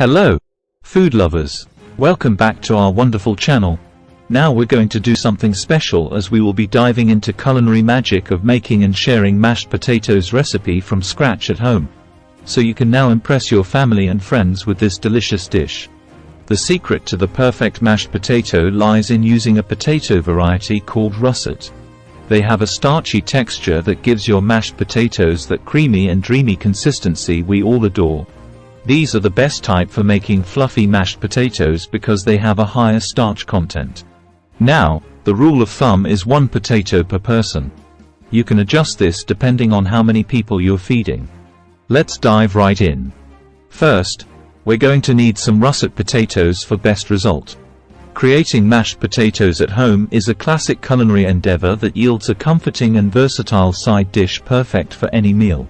Hello, food lovers. Welcome back to our wonderful channel. Now we're going to do something special as we will be diving into culinary magic of making and sharing mashed potatoes recipe from scratch at home. So you can now impress your family and friends with this delicious dish. The secret to the perfect mashed potato lies in using a potato variety called russet. They have a starchy texture that gives your mashed potatoes that creamy and dreamy consistency we all adore. These are the best type for making fluffy mashed potatoes because they have a higher starch content. Now, the rule of thumb is 1 potato per person. You can adjust this depending on how many people you're feeding. Let's dive right in. First, we're going to need some russet potatoes for best result. Creating mashed potatoes at home is a classic culinary endeavor that yields a comforting and versatile side dish perfect for any meal.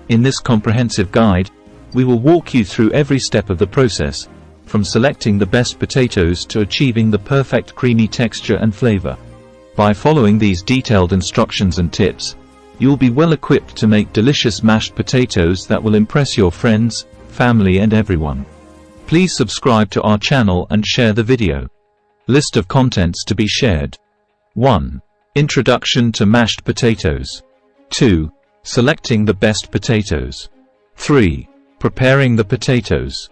In this comprehensive guide, we will walk you through every step of the process, from selecting the best potatoes to achieving the perfect creamy texture and flavor. By following these detailed instructions and tips, you'll be well equipped to make delicious mashed potatoes that will impress your friends, family and everyone. Please subscribe to our channel and share the video. List of contents to be shared. 1. Introduction to mashed potatoes. 2. Selecting the best potatoes. 3. Preparing the potatoes.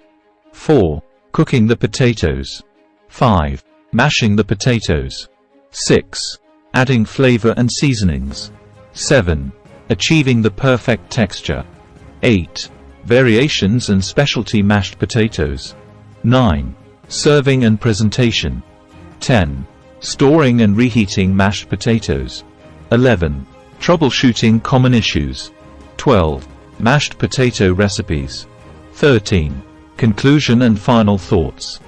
4. Cooking the potatoes. 5. Mashing the potatoes. 6. Adding flavor and seasonings. 7. Achieving the perfect texture. 8. Variations and specialty mashed potatoes. 9. Serving and presentation. 10. Storing and reheating mashed potatoes. 11. Troubleshooting common issues. 12. Mashed potato recipes. 13. Conclusion and final thoughts.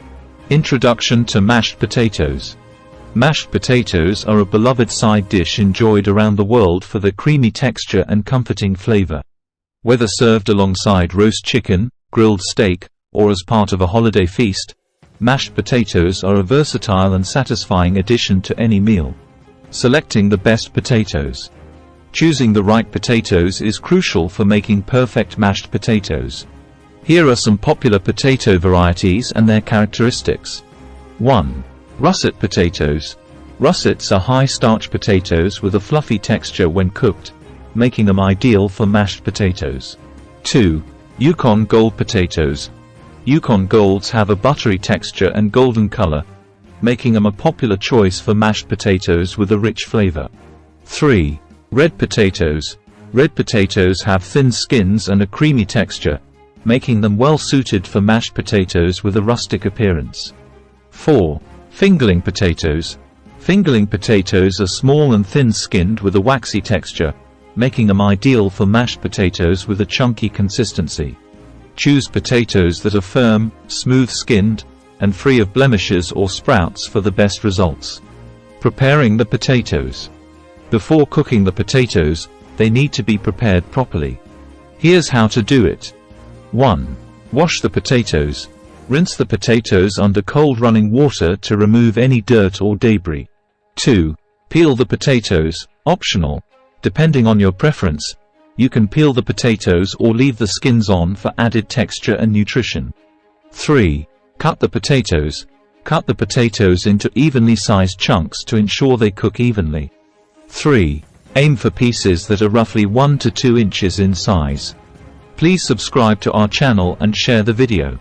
Introduction to mashed potatoes. Mashed potatoes are a beloved side dish enjoyed around the world for their creamy texture and comforting flavor. Whether served alongside roast chicken, grilled steak, or as part of a holiday feast, mashed potatoes are a versatile and satisfying addition to any meal. Selecting the best potatoes. Choosing the right potatoes is crucial for making perfect mashed potatoes. Here are some popular potato varieties and their characteristics. 1. Russet potatoes. Russets are high-starch potatoes with a fluffy texture when cooked, making them ideal for mashed potatoes. 2. Yukon Gold potatoes. Yukon Golds have a buttery texture and golden color, making them a popular choice for mashed potatoes with a rich flavor. 3. Red potatoes. Red potatoes have thin skins and a creamy texture, making them well suited for mashed potatoes with a rustic appearance. 4. Fingerling potatoes. Fingerling potatoes are small and thin-skinned with a waxy texture, making them ideal for mashed potatoes with a chunky consistency. Choose potatoes that are firm, smooth-skinned, and free of blemishes or sprouts for the best results. Preparing the potatoes. Before cooking the potatoes, they need to be prepared properly. Here's how to do it. 1. Wash the potatoes. Rinse the potatoes under cold running water to remove any dirt or debris. 2. Peel the potatoes, optional. Depending on your preference, you can peel the potatoes or leave the skins on for added texture and nutrition. 3. Cut the potatoes. Cut the potatoes into evenly sized chunks to ensure they cook evenly. 3. Aim for pieces that are roughly 1 to 2 inches in size. Please subscribe to our channel and share the video.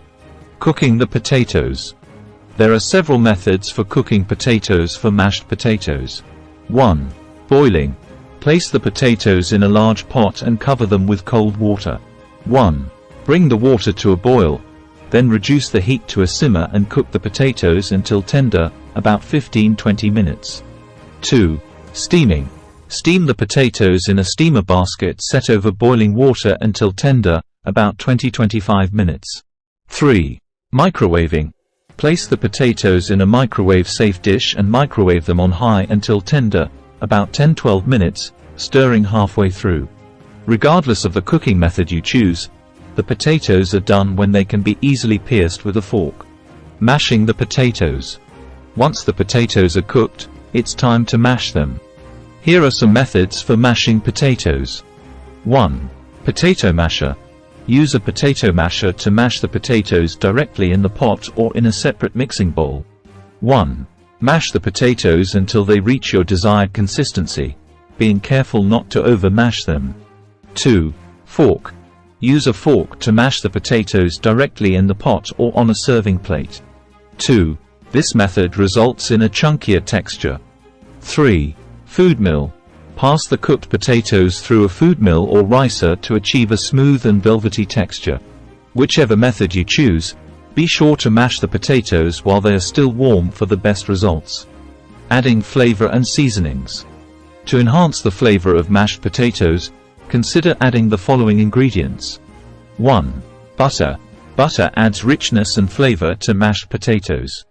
Cooking the potatoes. There are several methods for cooking potatoes for mashed potatoes. 1. Boiling. Place the potatoes in a large pot and cover them with cold water. 1. Bring the water to a boil, then reduce the heat to a simmer and cook the potatoes until tender, about 15–20 minutes. 2. Steaming. Steam the potatoes in a steamer basket set over boiling water until tender, about 20–25 minutes. 3. Microwaving. Place the potatoes in a microwave-safe dish and microwave them on high until tender, about 10–12 minutes, stirring halfway through. Regardless of the cooking method you choose, the potatoes are done when they can be easily pierced with a fork. Mashing the potatoes. Once the potatoes are cooked, it's time to mash them. Here are some methods for mashing potatoes. 1. Potato masher. Use a potato masher to mash the potatoes directly in the pot or in a separate mixing bowl. 1. Mash the potatoes until they reach your desired consistency, being careful not to over-mash them. 2. Fork. Use a fork to mash the potatoes directly in the pot or on a serving plate. 2. This method results in a chunkier texture. 3. Food mill. Pass the cooked potatoes through a food mill or ricer to achieve a smooth and velvety texture. Whichever method you choose, be sure to mash the potatoes while they are still warm for the best results. Adding flavor and seasonings. To enhance the flavor of mashed potatoes, consider adding the following ingredients. 1. Butter. Butter adds richness and flavor to mashed potatoes.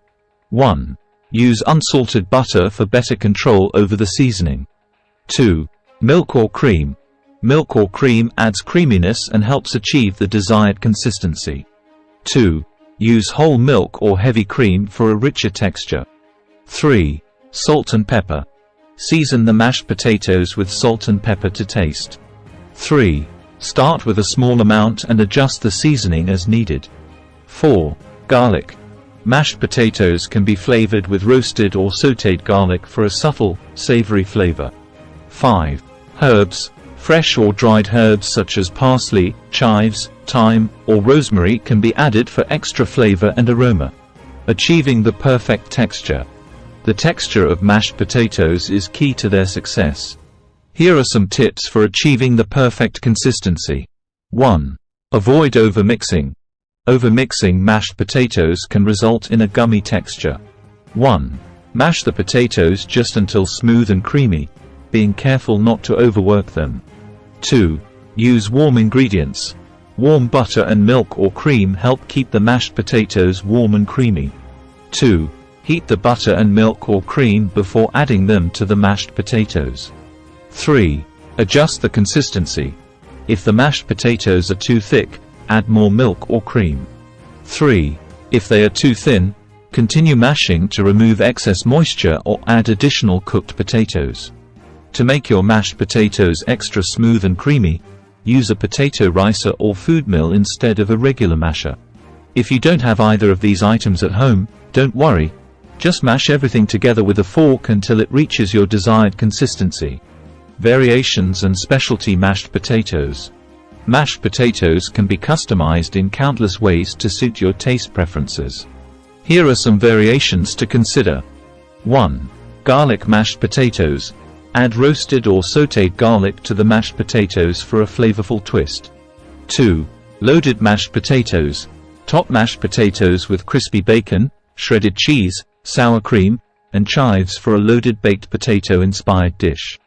1. Use unsalted butter for better control over the seasoning. 2. Milk or cream. Milk or cream adds creaminess and helps achieve the desired consistency. 2. Use whole milk or heavy cream for a richer texture. 3. Salt and pepper. Season the mashed potatoes with salt and pepper to taste. 3. Start with a small amount and adjust the seasoning as needed. 4. Garlic. Mashed potatoes can be flavored with roasted or sautéed garlic for a subtle, savory flavor. 5. Herbs. Fresh or dried herbs such as parsley, chives, thyme, or rosemary can be added for extra flavor and aroma, achieving the perfect texture. The texture of mashed potatoes is key to their success. Here are some tips for achieving the perfect consistency. 1. Avoid overmixing. Overmixing mashed potatoes can result in a gummy texture. 1. Mash the potatoes just until smooth and creamy, being careful not to overwork them. 2. Use warm ingredients. Warm butter and milk or cream help keep the mashed potatoes warm and creamy. 2. Heat the butter and milk or cream before adding them to the mashed potatoes. 3. Adjust the consistency. If the mashed potatoes are too thick, add more milk or cream. 3. If they are too thin, continue mashing to remove excess moisture or add additional cooked potatoes. To make your mashed potatoes extra smooth and creamy, use a potato ricer or food mill instead of a regular masher. If you don't have either of these items at home, don't worry. Just mash everything together with a fork until it reaches your desired consistency. Variations and specialty mashed potatoes. Mashed potatoes can be customized in countless ways to suit your taste preferences. Here are some variations to consider. 1. Garlic mashed potatoes. Add roasted or sautéed garlic to the mashed potatoes for a flavorful twist. 2. Loaded mashed potatoes. Top mashed potatoes with crispy bacon, shredded cheese, sour cream, and chives for a loaded baked potato-inspired dish.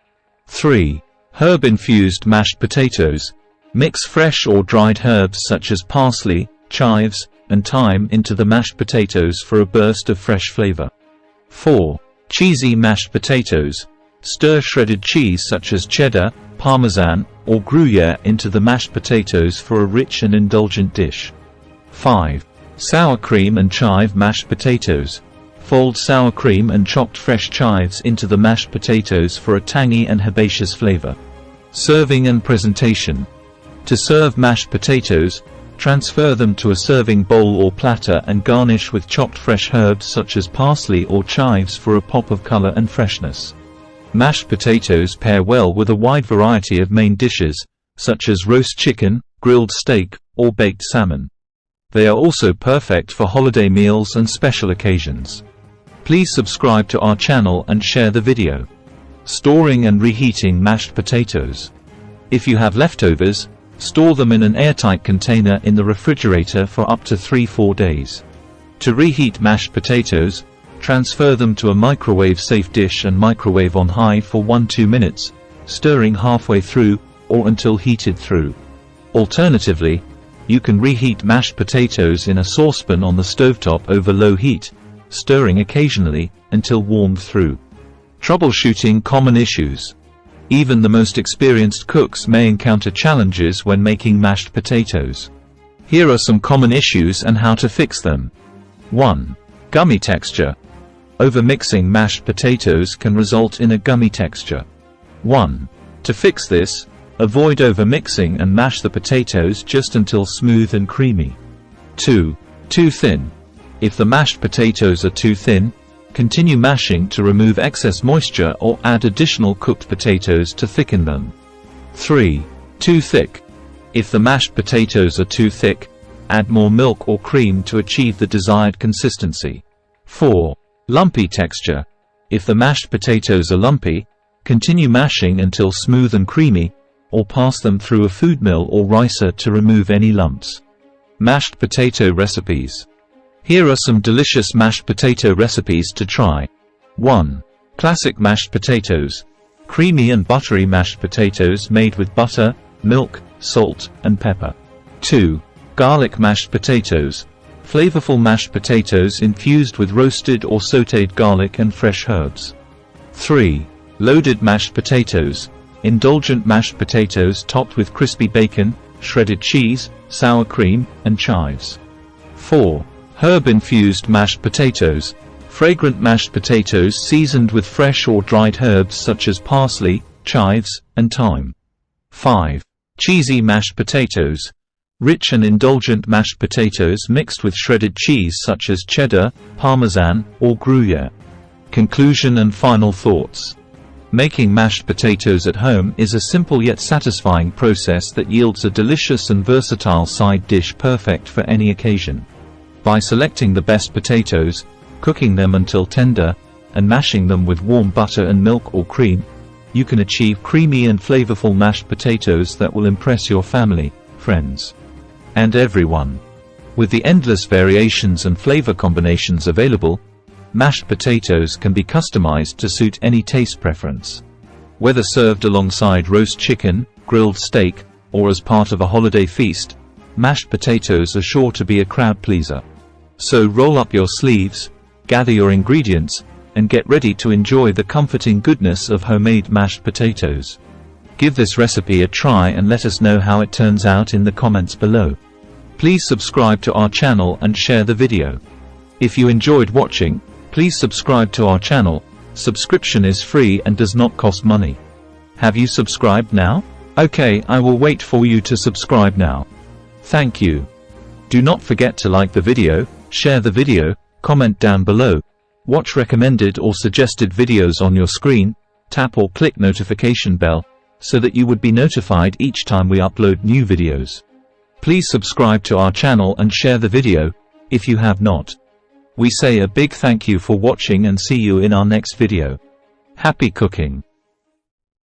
3. Herb-infused mashed potatoes. Mix fresh or dried herbs such as parsley, chives, and thyme into the mashed potatoes for a burst of fresh flavor. 4. Cheesy mashed potatoes. Stir shredded cheese such as cheddar, parmesan, or gruyere into the mashed potatoes for a rich and indulgent dish. 5. Sour cream and chive mashed potatoes. Fold sour cream and chopped fresh chives into the mashed potatoes for a tangy and herbaceous flavor. Serving and presentation. To serve mashed potatoes, transfer them to a serving bowl or platter and garnish with chopped fresh herbs such as parsley or chives for a pop of color and freshness. Mashed potatoes pair well with a wide variety of main dishes, such as roast chicken, grilled steak, or baked salmon. They are also perfect for holiday meals and special occasions. Please subscribe to our channel and share the video. Storing and reheating mashed potatoes. If you have leftovers, store them in an airtight container in the refrigerator for up to 3-4 days. To reheat mashed potatoes, transfer them to a microwave-safe dish and microwave on high for 1-2 minutes, stirring halfway through, or until heated through. Alternatively, you can reheat mashed potatoes in a saucepan on the stovetop over low heat, stirring occasionally, until warmed through. Troubleshooting common issues. Even the most experienced cooks may encounter challenges when making mashed potatoes. Here are some common issues and how to fix them. 1. Gummy texture. Overmixing mashed potatoes can result in a gummy texture. 1. To fix this, Avoid over-mixing and mash the potatoes just until smooth and creamy. 2. Too thin. If the mashed potatoes are too thin, continue mashing to remove excess moisture or add additional cooked potatoes to thicken them. 3. Too thick. If the mashed potatoes are too thick, add more milk or cream to achieve the desired consistency. 4. Lumpy texture. If the mashed potatoes are lumpy, continue mashing until smooth and creamy, or pass them through a food mill or ricer to remove any lumps. Mashed potato recipes. Here are some delicious mashed potato recipes to try. 1. Classic mashed potatoes. Creamy and buttery mashed potatoes made with butter, milk, salt, and pepper. 2. Garlic mashed potatoes. Flavorful mashed potatoes infused with roasted or sautéed garlic and fresh herbs. 3. Loaded mashed potatoes. Indulgent mashed potatoes topped with crispy bacon, shredded cheese, sour cream, and chives. 4. Herb-infused mashed potatoes. Fragrant mashed potatoes seasoned with fresh or dried herbs such as parsley, chives, and thyme. 5. Cheesy mashed potatoes. Rich and indulgent mashed potatoes mixed with shredded cheese such as cheddar, parmesan, or gruyere. Conclusion and final thoughts. Making mashed potatoes at home is a simple yet satisfying process that yields a delicious and versatile side dish perfect for any occasion. By selecting the best potatoes, cooking them until tender, and mashing them with warm butter and milk or cream, you can achieve creamy and flavorful mashed potatoes that will impress your family, friends, and everyone. With the endless variations and flavor combinations available, mashed potatoes can be customized to suit any taste preference. Whether served alongside roast chicken, grilled steak, or as part of a holiday feast, mashed potatoes are sure to be a crowd pleaser. So roll up your sleeves, gather your ingredients, and get ready to enjoy the comforting goodness of homemade mashed potatoes. Give this recipe a try and let us know how it turns out in the comments below. Please subscribe to our channel and share the video. If you enjoyed watching, please subscribe to our channel. Subscription is free and does not cost money. Have you subscribed now? Okay, I will wait for you to subscribe now. Thank you. Do not forget to like the video, share the video, comment down below, watch recommended or suggested videos on your screen, tap or click notification bell, so that you would be notified each time we upload new videos. Please subscribe to our channel and share the video, if you have not. We say a big thank you for watching and see you in our next video. Happy cooking!